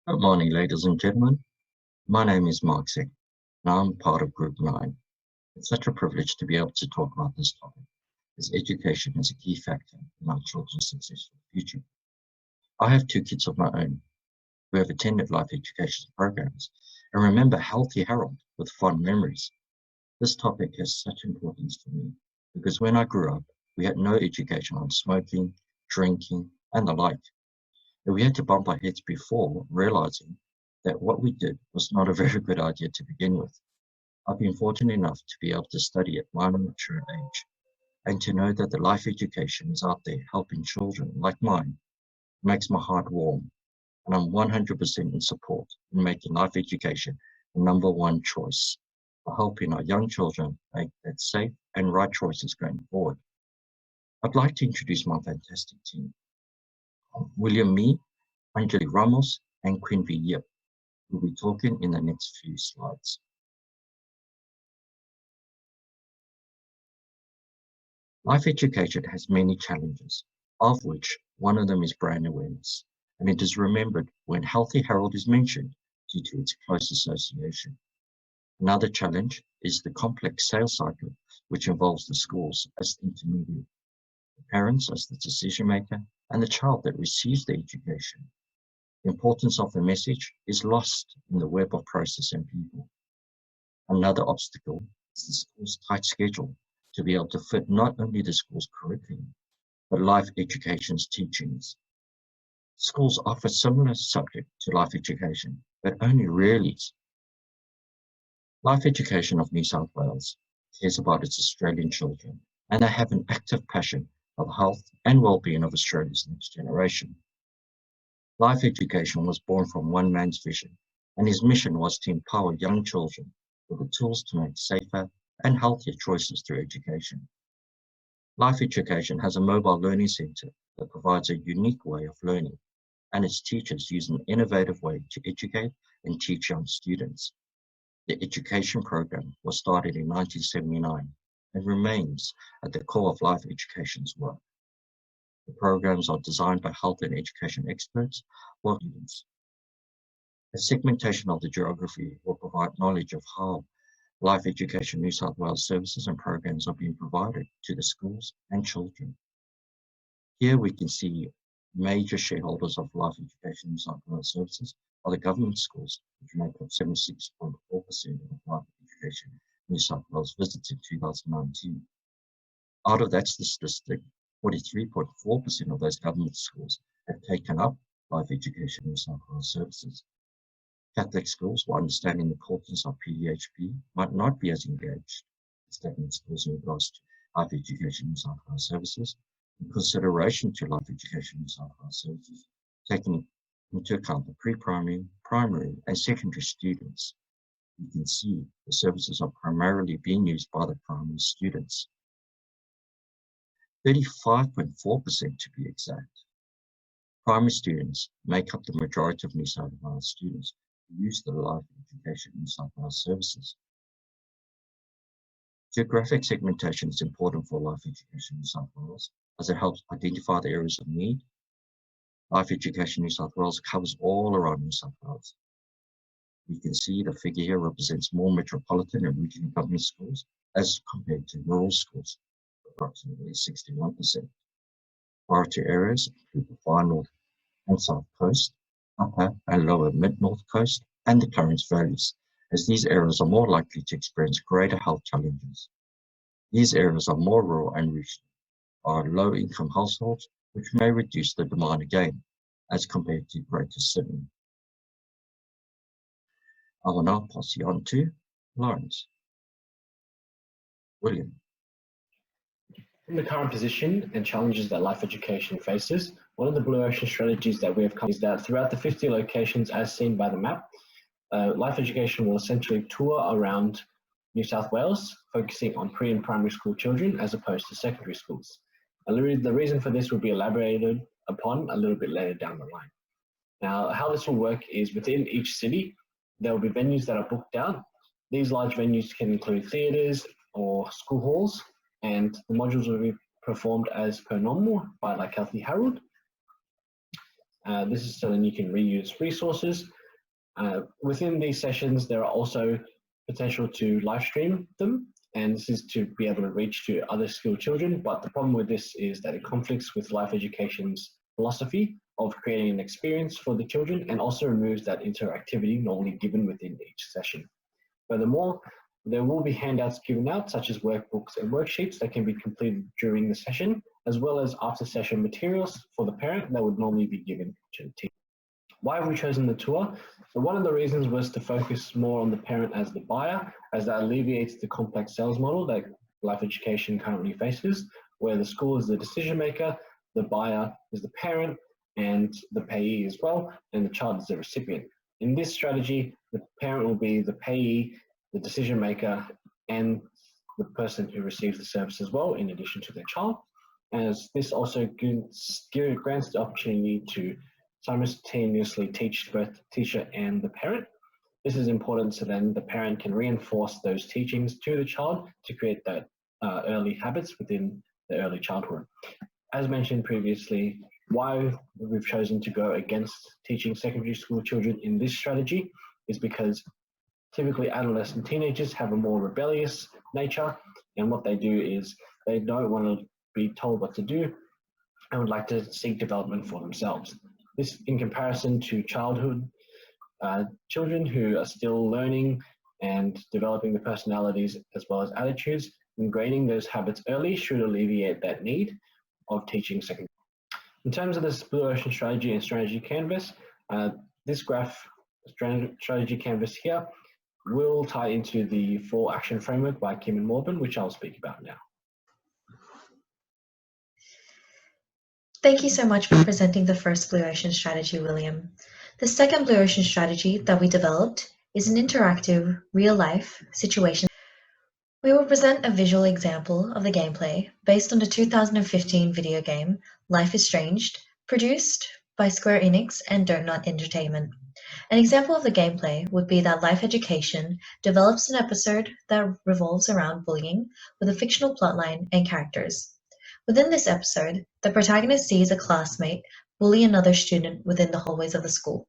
Good morning, ladies and gentlemen. My name is Mark Singh, and I'm part of Group 9. It's such a privilege to be able to talk about this topic, as education is a key factor in our children's successful future. I have 2 kids of my own who have attended life education programs and remember Healthy Harold with fond memories. This topic has such importance for me because when I grew up, we had no education on smoking, drinking, and the like. And we had to bump our heads before realizing that what we did was not a very good idea to begin with. I've been fortunate enough to be able to study at my mature age and to know that the life education is out there helping children like mine makes my heart warm. And I'm 100% in support in making life education the #1 choice for helping our young children make that safe and right choices going forward. I'd like to introduce my fantastic team. William Mee, Anjali Ramos, and Quinby Yip will be talking in the next few slides. Life education has many challenges, of which one of them is brand awareness, and it is remembered when Healthy Harold is mentioned due to its close association. Another challenge is the complex sales cycle, which involves the schools as the intermediary, the parents as the decision maker, and the child that receives the education. The importance of the message is lost in the web of process and people. Another obstacle is the school's tight schedule to be able to fit not only the school's curriculum, but life education's teachings. Schools offer similar subject to life education, but only rarely. Life Education of New South Wales cares about its Australian children, and they have an active passion for the health and well-being of Australia's next generation. Life Education was born from one man's vision, and his mission was to empower young children with the tools to make safer and healthier choices through education. Life Education has a mobile learning centre that provides a unique way of learning, and its teachers use an innovative way to educate and teach young students. The education program was started in 1979 and remains at the core of Life Education's work. The programs are designed by health and education experts for students. A segmentation of the geography will provide knowledge of how Life Education New South Wales services and programs are being provided to the schools and children. Here we can see major shareholders of Life Education New South Wales services are the government schools, which make up 76.4% of Life Education New South Wales visits in 2019. Out of that statistic, 43.4% of those government schools have taken up Life Education New South Wales services. Catholic schools, while understanding the importance of PDHP, might not be as engaged as government schools in regards to Life Education New South Wales services. In consideration to Life Education New South Wales services, taking into account the pre-primary, primary, and secondary students, you can see the services are primarily being used by the primary students. 35.4% to be exact. Primary students make up the majority of New South Wales students who use the Life Education New South Wales services. Geographic segmentation is important for Life Education New South Wales as it helps identify the areas of need. Life Education New South Wales covers all around New South Wales. You can see the figure here represents more metropolitan and regional government schools as compared to rural schools, approximately 61%. Priority areas include the far north and south coast, upper and lower mid-north coast, and the Torrens Valleys, as these areas are more likely to experience greater health challenges. These areas are more rural and regional, are low-income households, which may reduce the demand again, as compared to Greater Sydney. I will now pass you on to Lawrence. William. In the current position and challenges that life education faces, one of the Blue Ocean strategies that we have come is that throughout the 50 locations as seen by the map, life education will essentially tour around New South Wales, focusing on pre and primary school children as opposed to secondary schools. The reason for this will be elaborated upon a little bit later down the line. Now, how this will work is within each city, there will be venues that are booked out. These large venues can include theatres or school halls, and the modules will be performed as per normal by like Healthy Harold. This is so then you can reuse resources. Within these sessions, there are also potential to live stream them, and this is to be able to reach to other skilled children. But the problem with this is that it conflicts with Life Education's philosophy of creating an experience for the children, and also removes that interactivity normally given within each session. Furthermore, there will be handouts given out, such as workbooks and worksheets that can be completed during the session, as well as after session materials for the parent that would normally be given to the teacher. Why have we chosen the tour? So one of the reasons was to focus more on the parent as the buyer, as that alleviates the complex sales model that Life Education currently faces, where the school is the decision maker, the buyer is the parent, and the payee as well, and the child is the recipient. In this strategy, the parent will be the payee, the decision maker, and the person who receives the service as well, in addition to their child. As this also grants the opportunity to simultaneously teach both the teacher and the parent. This is important so then the parent can reinforce those teachings to the child to create that early habits within the early childhood. As mentioned previously, why we've chosen to go against teaching secondary school children in this strategy is because typically adolescent teenagers have a more rebellious nature, and what they do is they don't want to be told what to do and would like to seek development for themselves. This in comparison to childhood children who are still learning and developing the personalities as well as attitudes, ingraining those habits early should alleviate that need of teaching secondary. In terms of this Blue Ocean strategy and strategy canvas, this graph strategy canvas here will tie into the 4-action framework by Kim and Morben, which I'll speak about now. Thank you so much for presenting the first Blue Ocean strategy, William. The second Blue Ocean strategy that we developed is an interactive, real-life situation. We will present a visual example of the gameplay based on the 2015 video game Life is Strange, produced by Square Enix and Donut Entertainment. An example of the gameplay would be that Life Education develops an episode that revolves around bullying with a fictional plotline and characters. Within this episode, the protagonist sees a classmate bully another student within the hallways of the school.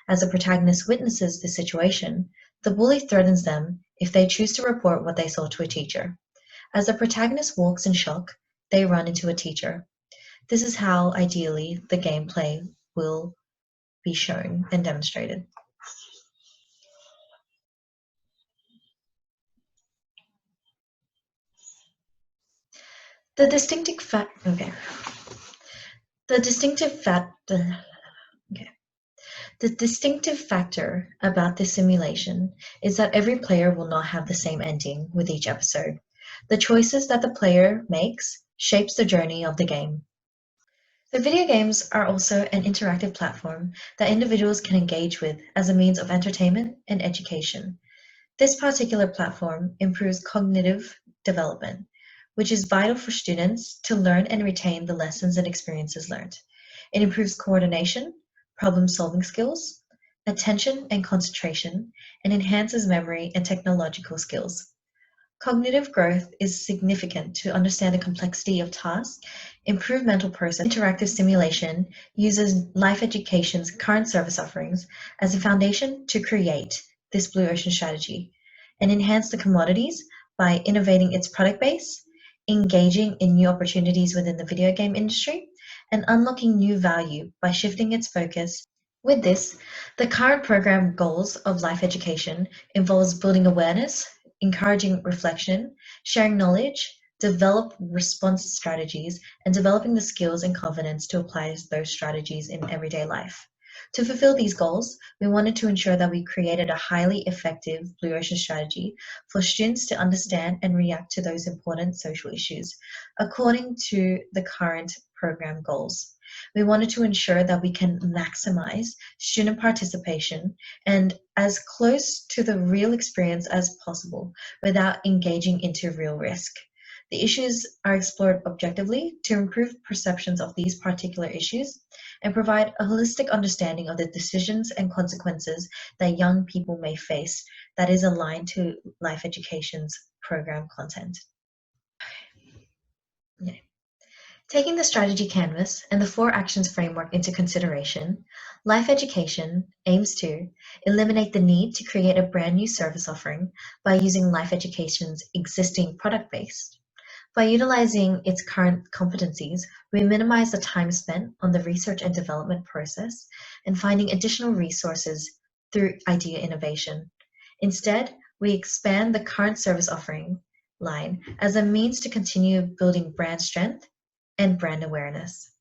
As the protagonist witnesses the situation, the bully threatens them if they choose to report what they saw to a teacher. As the protagonist walks in shock, they run into a teacher. This is how, ideally, the gameplay will be shown and demonstrated. The distinctive factor about this simulation is that every player will not have the same ending with each episode. The choices that the player makes shapes the journey of the game. The video games are also an interactive platform that individuals can engage with as a means of entertainment and education. This particular platform improves cognitive development, which is vital for students to learn and retain the lessons and experiences learned. It improves coordination, problem-solving skills, attention and concentration, and enhances memory and technological skills. Cognitive growth is significant to understand the complexity of tasks, improve mental process. Interactive simulation uses Life Education's current service offerings as a foundation to create this Blue Ocean strategy and enhance the commodities by innovating its product base, engaging in new opportunities within the video game industry, and unlocking new value by shifting its focus. With this, the current program goals of Life Education involves building awareness, encouraging reflection, sharing knowledge, develop response strategies, and developing the skills and confidence to apply those strategies in everyday life. To fulfill these goals, we wanted to ensure that we created a highly effective Blue Ocean strategy for students to understand and react to those important social issues according to the current program goals. We wanted to ensure that we can maximize student participation and as close to the real experience as possible without engaging into real risk. The issues are explored objectively to improve perceptions of these particular issues and provide a holistic understanding of the decisions and consequences that young people may face that is aligned to Life Education's program content. Yeah. Taking the strategy canvas and the 4 actions framework into consideration, Life Education aims to eliminate the need to create a brand new service offering by using Life Education's existing product base. By utilizing its current competencies, we minimize the time spent on the research and development process and finding additional resources through idea innovation. Instead, we expand the current service offering line as a means to continue building brand strength and brand awareness.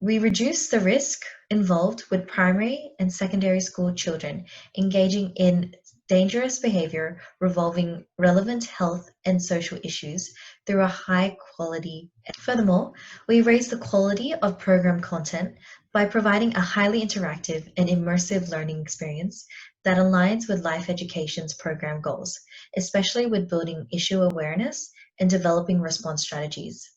We reduce the risk involved with primary and secondary school children engaging in dangerous behavior revolving relevant health and social issues through a high quality. Furthermore, we raise the quality of program content by providing a highly interactive and immersive learning experience that aligns with Life Education's program goals, especially with building issue awareness and developing response strategies.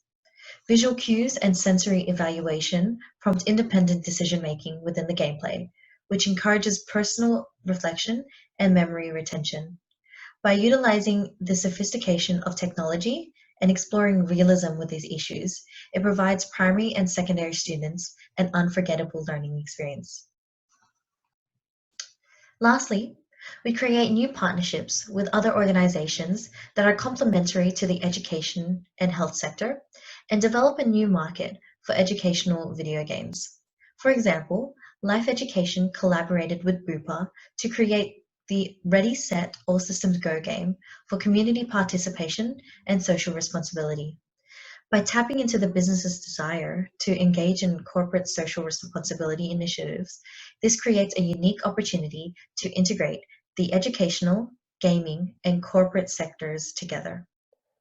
Visual cues and sensory evaluation prompt independent decision-making within the gameplay, which encourages personal reflection and memory retention. By utilizing the sophistication of technology and exploring realism with these issues, it provides primary and secondary students an unforgettable learning experience. Lastly, we create new partnerships with other organizations that are complementary to the education and health sector and develop a new market for educational video games. For example, Life Education collaborated with Bupa to create the Ready, Set, All Systems Go game for community participation and social responsibility. By tapping into the business's desire to engage in corporate social responsibility initiatives, this creates a unique opportunity to integrate the educational, gaming, and corporate sectors together.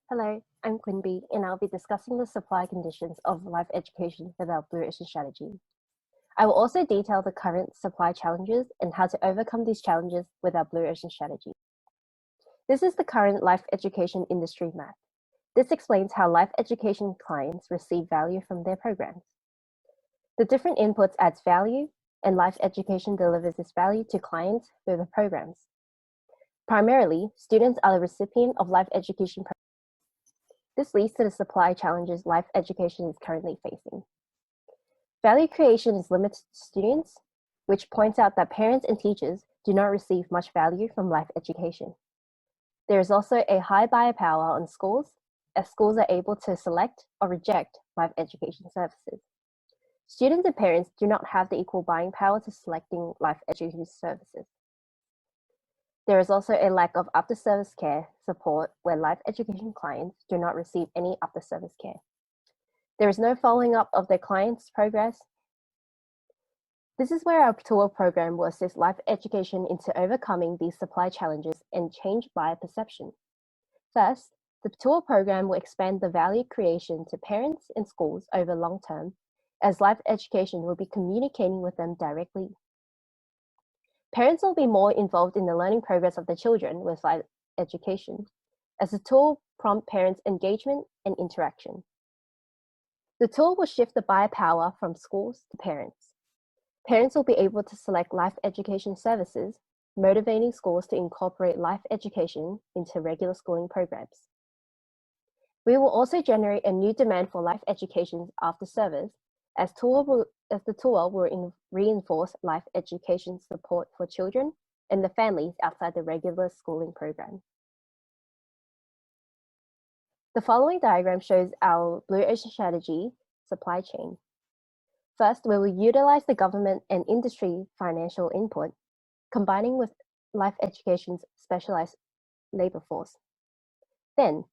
Hello, I'm Quinby, and I'll be discussing the supply conditions of Life Education with our Blue Ocean strategy. I will also detail the current supply challenges and how to overcome these challenges with our Blue Ocean strategy. This is the current Life Education industry map. This explains how Life Education clients receive value from their programs. The different inputs adds value, and Life Education delivers this value to clients through the programs. Primarily, students are the recipient of Life Education programs. This leads to the supply challenges Life Education is currently facing. Value creation is limited to students, which points out that parents and teachers do not receive much value from Life Education. There is also a high buyer power on schools, as schools are able to select or reject Life Education services. Students and parents do not have the equal buying power to selecting Life Education services. There is also a lack of after-service care support where Life Education clients do not receive any after-service care. There is no following up of their clients' progress. This is where our tour program will assist Life Education into overcoming these supply challenges and change buyer perception. First, the tour program will expand the value creation to parents and schools over long term, as Life Education will be communicating with them directly. Parents will be more involved in the learning progress of their children with Life Education, as the tool prompt parents' engagement and interaction. The tool will shift the buyer power from schools to parents. Parents will be able to select Life Education services, motivating schools to incorporate Life Education into regular schooling programs. We will also generate a new demand for Life Education's after service, as the tool will reinforce Life Education support for children and the families outside the regular schooling program. The following diagram shows our Blue Ocean strategy supply chain. First, we will utilize the government and industry financial input, combining with Life Education's specialized labor force. Then,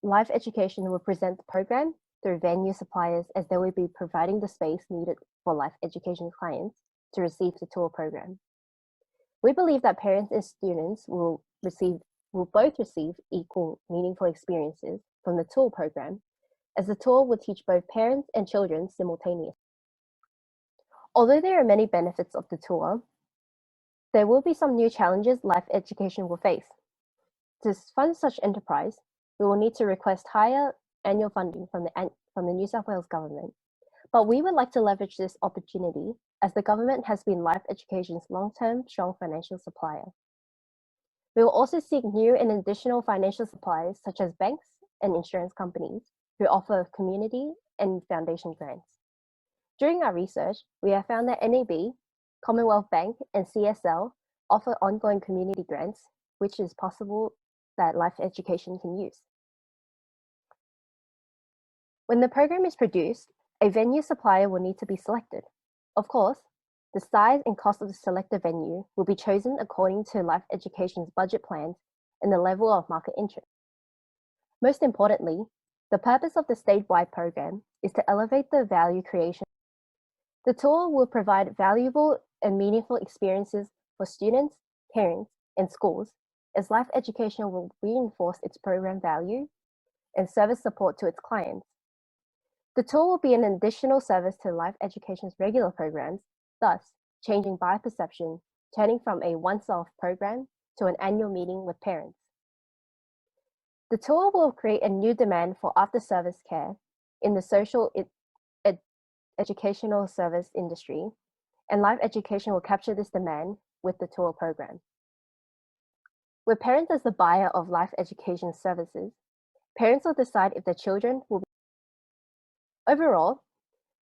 Life Education will present the program through venue suppliers, as they will be providing the space needed for Life Education clients to receive the tour program. We believe that parents and students will both receive equal meaningful experiences from the tour program, as the tour will teach both parents and children simultaneously. Although there are many benefits of the tour, there will be some new challenges Life Education will face. To fund such enterprise, we will need to request higher annual funding from the New South Wales government. But we would like to leverage this opportunity, as the government has been Life Education's long-term strong financial supplier. We will also seek new and additional financial suppliers, such as banks and insurance companies, who offer community and foundation grants. During our research, we have found that NAB, Commonwealth Bank, and CSL offer ongoing community grants, which is possible that Life Education can use. When the program is produced, a venue supplier will need to be selected. Of course, the size and cost of the selected venue will be chosen according to Life Education's budget plans and the level of market interest. Most importantly, the purpose of the statewide program is to elevate the value creation. The tool will provide valuable and meaningful experiences for students, parents, and schools, as Life Education will reinforce its program value and service support to its clients. The tool will be an additional service to Life Education's regular programs, thus changing buyer perception, turning from a once-off program to an annual meeting with parents. The tool will create a new demand for after-service care in the social educational service industry, and Life Education will capture this demand with the tool program. With parents as the buyer of Life Education services, parents will decide if their children will be. Overall,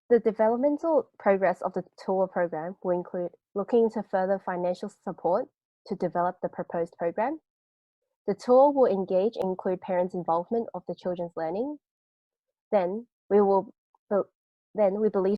the developmental progress of the tool program will include looking into further financial support to develop the proposed program. The tool will engage and include parents' involvement of the children's learning. Then we believe